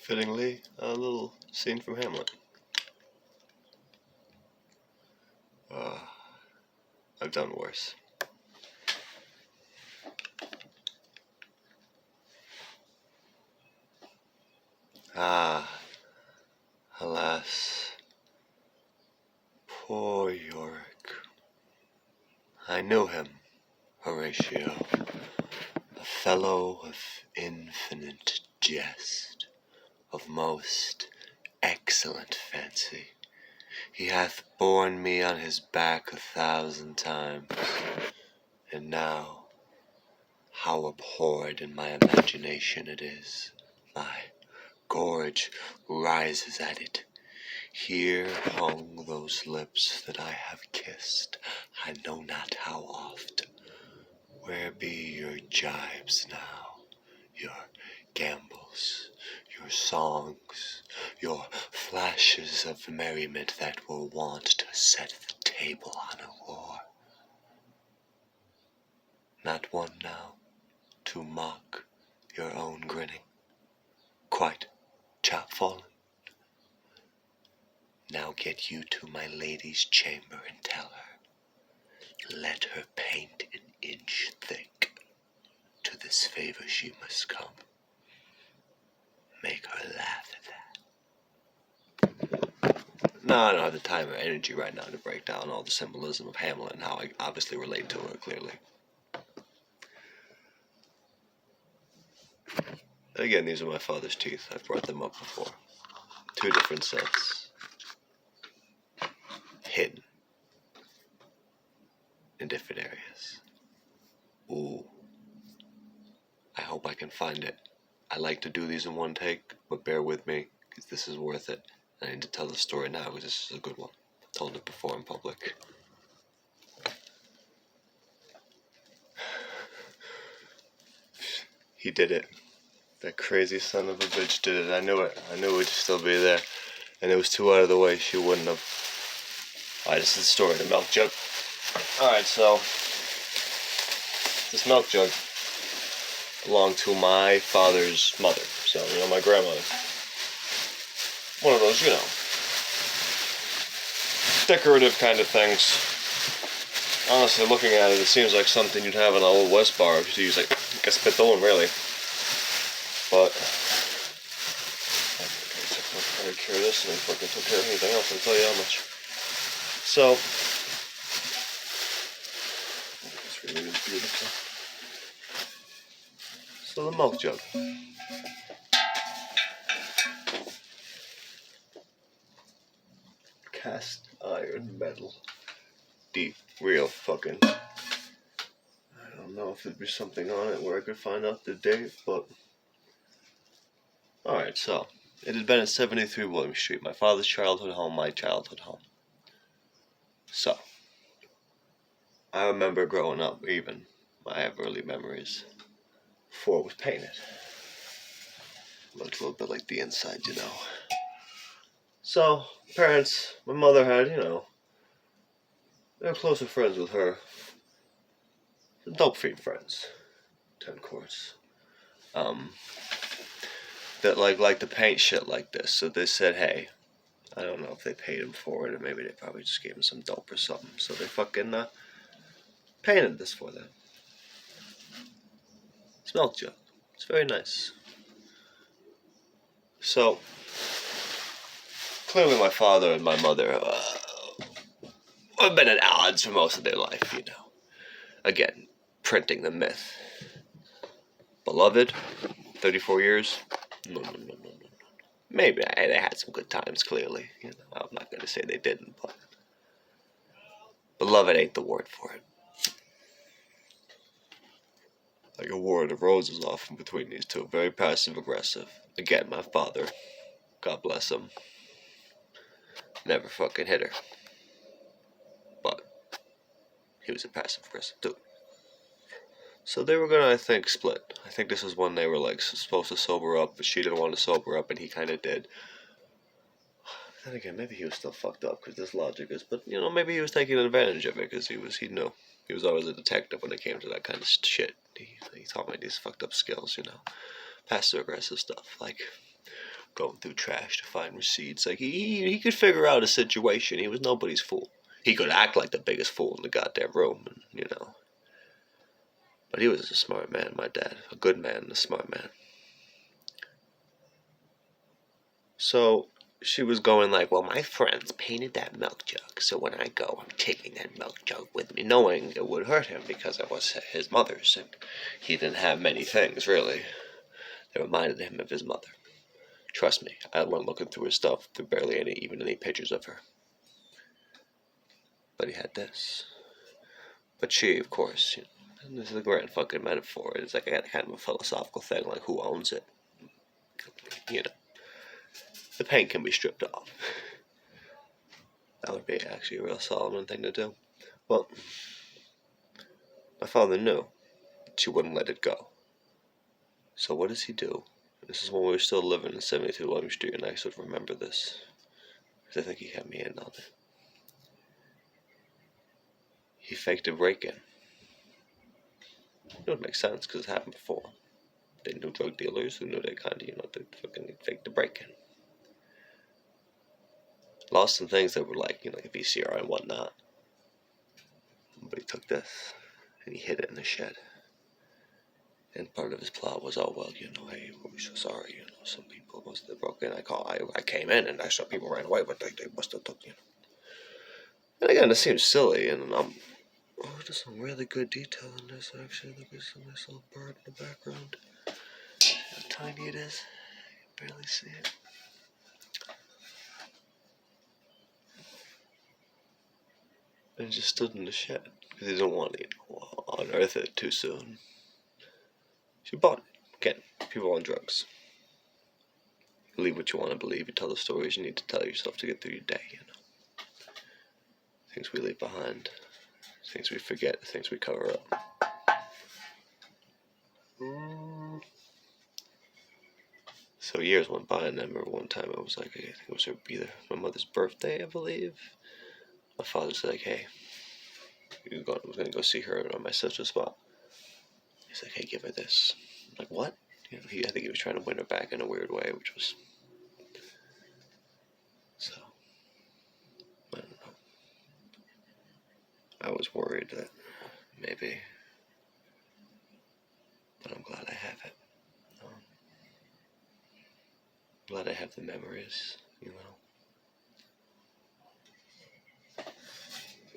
Fittingly, a little scene from Hamlet. I've done worse. Ah, alas, poor Yorick. I knew him, Horatio, a fellow of infinite jest, of most excellent fancy. He hath borne me on his back 1,000 times, and now, how abhorred in my imagination it is. My gorge rises at it. Here hung those lips that I have kissed, I know not how oft. Where be your jibes now, your gambols, your songs, your flashes of merriment that were wont to set the table on a roar? Not one now to mock your own grinning, quite chop-fallen. Now get you to my lady's chamber and tell her, let her paint an inch thick. To this favor she must come. Make her laugh at that. No, I don't have the time or energy right now to break down all the symbolism of Hamlet and how I obviously relate to her, clearly. Again, these are my father's teeth. I've brought them up before. 2 different sets. Hidden. In different areas. Ooh. I hope I can find it. I like to do these in one take, but bear with me, because this is worth it. I need to tell the story now, because this is a good one. I told it before in public. He did it. That crazy son of a bitch did it. I knew it. I knew it would still be there. And it was too out of the way. She wouldn't have. Alright, this is the story of the milk jug. Alright, so this milk jug belonged to my father's mother. So, my grandmother. One of those, decorative kind of things. Honestly, looking at it, it seems like something you'd have in an old West bar if you use like a spittoon, really. But I took care of this and I fucking took care of anything else, I'll tell you how much. So this really is beautiful. So the milk jug. Cast iron metal. Deep, real fucking. I don't know if there'd be something on it where I could find out the date, but. Alright, so. It had been at 73 William Street, my father's childhood home, my childhood home. So. I remember growing up, even. I have early memories. Before it was painted. Looked a little bit like the inside, So, parents, my mother had, they were closer friends with her. Dope fiend friends. 10 course. That like to paint shit like this. So they said, hey, I don't know if they paid him for it or maybe they probably just gave him some dope or something. So they fucking painted this for them. It's milk jug. It's very nice. So, clearly my father and my mother have been at odds for most of their life, Again, printing the myth. Beloved, 34 years? No. Maybe they had some good times, clearly. I'm not going to say they didn't, but beloved ain't the word for it. Like a word of roses off in between these two. Very passive-aggressive. Again, my father, God bless him, never fucking hit her. But he was a passive-aggressive dude. So they were gonna, I think, split. I think this is when they were, supposed to sober up, but she didn't want to sober up, and he kind of did. Then again, maybe he was still fucked up, because this logic is, but, maybe he was taking advantage of it, because he knew. He was always a detective when it came to that kind of shit. He taught me these fucked up skills, passive-aggressive stuff, like going through trash to find receipts. Like, he could figure out a situation. He was nobody's fool. He could act like the biggest fool in the goddamn room, you know. But he was a smart man, my dad. A good man and a smart man. So she was going like, well, my friends painted that milk jug, so when I go, I'm taking that milk jug with me, knowing it would hurt him because it was his mother's, and he didn't have many things, really, that reminded him of his mother. Trust me, I went looking through his stuff. There were barely any pictures of her. But he had this. But she, of course, you know, and this is a grand fucking metaphor. It's like a kind of a philosophical thing, like who owns it? You know. The paint can be stripped off. That would be actually a real Solomon thing to do. Well, my father knew she wouldn't let it go. So what does he do? This is when we were still living in 72 William Street, and I sort of remember this, because I think he had me in on it. He faked a break-in. It would make sense, because it happened before. They knew drug dealers who knew they kind of, they fucking faked the break-in. Lost some things that were like, like a VCR and whatnot. But he took this, and he hid it in the shed. And part of his plot was, oh, well, hey, we're so sorry, some people must have broken in. I came in, and I saw people ran away, but they must have took, And again, it seems silly, and there's some really good detail in this, actually. Look at some nice little bird in the background. How tiny it is. You can barely see it. And he just stood in the shed, because he didn't want to, unearth it too soon. She bought it. Again, people on drugs. Believe what you want to believe. You tell the stories you need to tell yourself to get through your day, Things we leave behind. Things we forget. Things we cover up. So years went by, and I remember one time it was like, I think it was either my mother's birthday, I believe. My father said, like, hey, I was going to go see her on my sister's spot. He's like, hey, give her this. I'm like, what? I think he was trying to win her back in a weird way, which was... So, I don't know. I was worried that maybe... But I'm glad I have it. Glad I have the memories,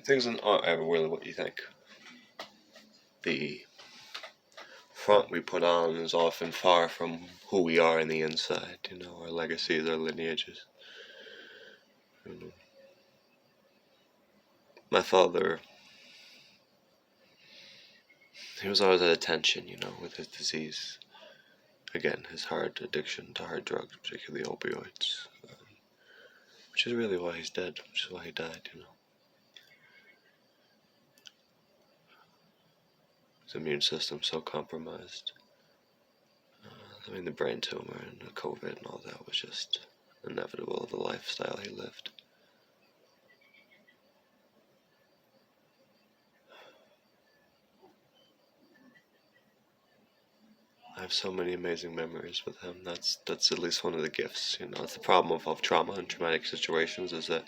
Things aren't ever really what you think. The front we put on is often far from who we are in the inside, our legacies, our lineages. My father, he was always at attention, with his disease. Again, his hard addiction to hard drugs, particularly opioids. Which is really why he's dead, which is why he died, His immune system so compromised. The brain tumor and the COVID and all that was just inevitable of the lifestyle he lived. I have so many amazing memories with him. That's at least one of the gifts, It's the problem of trauma and traumatic situations is that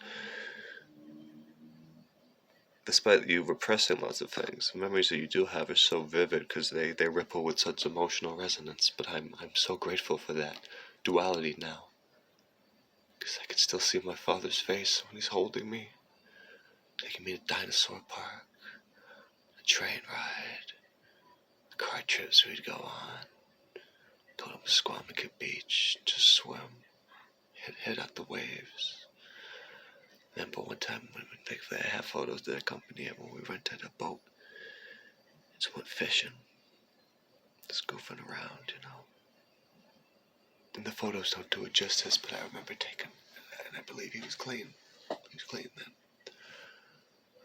despite you repressing lots of things, the memories that you do have are so vivid because they ripple with such emotional resonance. But I'm so grateful for that duality now. Because I can still see my father's face when he's holding me, taking me to Dinosaur Park, a train ride, the car trips we'd go on. Told him to Squamicut Beach, just swim, hit out the waves. Remember one time when I have photos that accompany it when we rented a boat. Just went fishing, just goofing around, And the photos don't do it justice, but I remember taking, and I believe he was clean. He was clean then.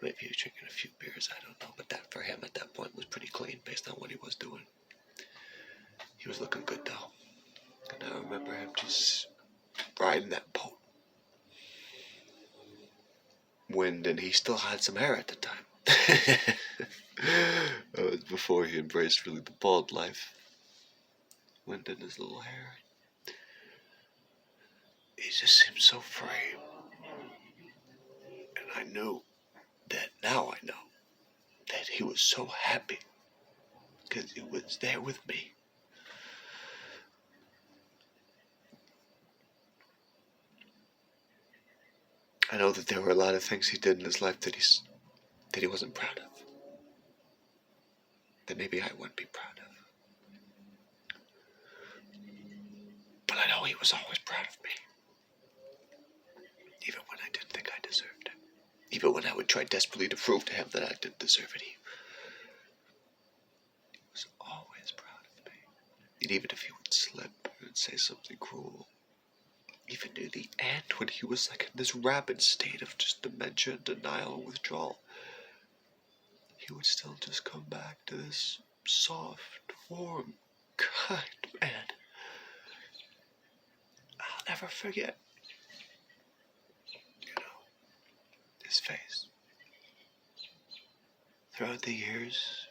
Maybe he was drinking a few beers, I don't know. But that for him at that point was pretty clean based on what he was doing. He was looking good though. And I remember him just riding that boat. Wind, and he still had some hair at the time. That was before he embraced really the bald life. Wind in his little hair. he just seemed so free. And I knew that now I know that he was so happy because he was there with me. I know that there were a lot of things he did in his life that he wasn't proud of. That maybe I wouldn't be proud of. But I know he was always proud of me. Even when I didn't think I deserved it. Even when I would try desperately to prove to him that I didn't deserve it. He was always proud of me. And even if he would slip and say something cruel, even near the end when he was like in this rapid state of just dementia, denial, and withdrawal, he would still just come back to this soft, warm, kind man. I'll never forget, his face. Throughout the years,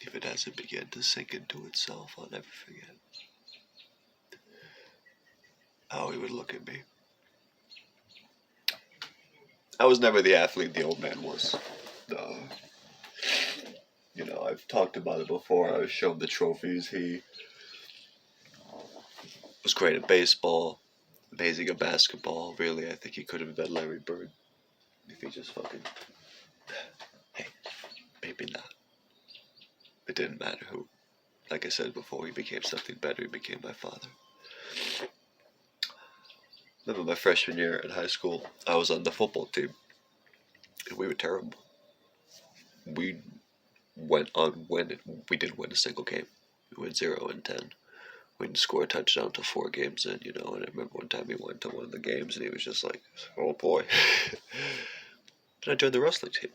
even as it began to sink into itself, I'll never forget how he would look at me. I was never the athlete the old man was. I've talked about it before. I was shown the trophies. He was great at baseball, amazing at basketball. Really, I think he could have been Larry Bird if he just fucking... Hey, maybe not. It didn't matter who. Like I said before, he became something better. He became my father. Remember my freshman year in high school, I was on the football team. And we were terrible. We went on winning. We didn't win a single game. We went 0-10. We didn't score a touchdown till 4 games in, and I remember one time he went to one of the games and he was just like, oh boy. But I joined the wrestling team.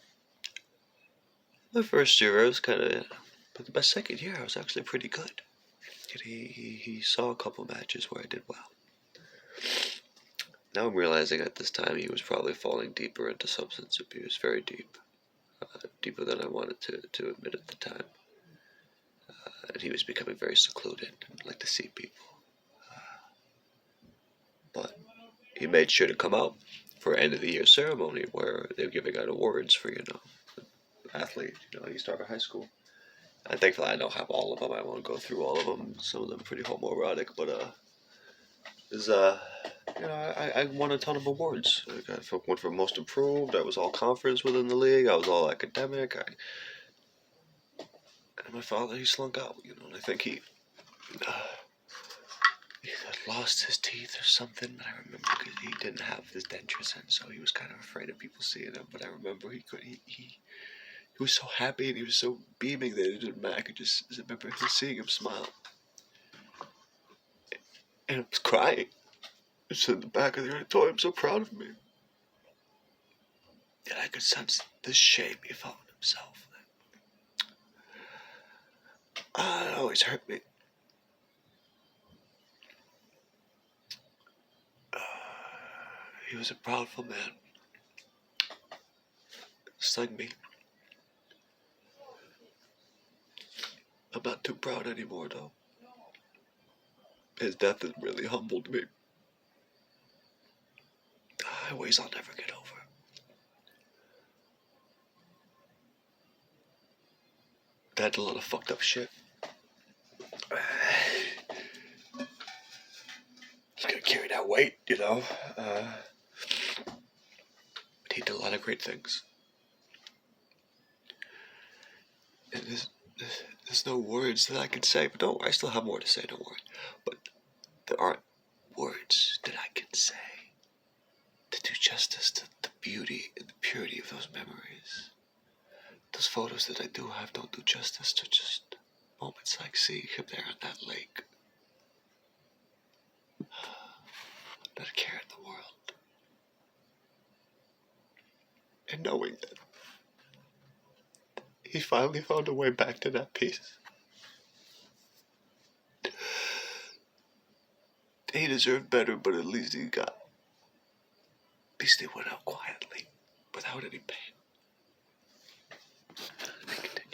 My first year I was kind of, but my second year I was actually pretty good. And he saw a couple matches where I did well. Now I'm realizing at this time he was probably falling deeper into substance abuse, very deep. Deeper than I wanted to admit at the time. And he was becoming very secluded, like to see people. But he made sure to come out for an end of the year ceremony where they were giving out awards for, athlete, you start at high school. And thankfully I don't have all of them. I won't go through all of them. Some of them are pretty homoerotic, but I won a ton of awards. I went for most improved. I was all conference within the league. I was all academic. And my father, he slunk out, and I think he had lost his teeth or something. I remember because he didn't have his dentures in, so he was kind of afraid of people seeing him. But I remember he was so happy and he was so beaming that it didn't matter. I could just remember seeing him smile. And I was crying. Just in the back of the auditorium, so proud of me. And I could sense the shame he felt in himself. It always hurt me. He was a proudful man. Just like me. I'm not too proud anymore, though. His death has really humbled me. Ways I'll never get over. Dad did a lot of fucked up shit. He's gonna carry that weight, But he did a lot of great things. And there's no words that I can say, but don't worry, I still have more to say, don't worry. But there aren't words that I can say to do justice to the beauty and the purity of those memories. Those photos that I do have don't do justice to just moments like seeing him there on that lake. Not a care in the world. And knowing that he finally found a way back to that peace. He deserved better, but at least he went out quietly, without any pain. Let me continue.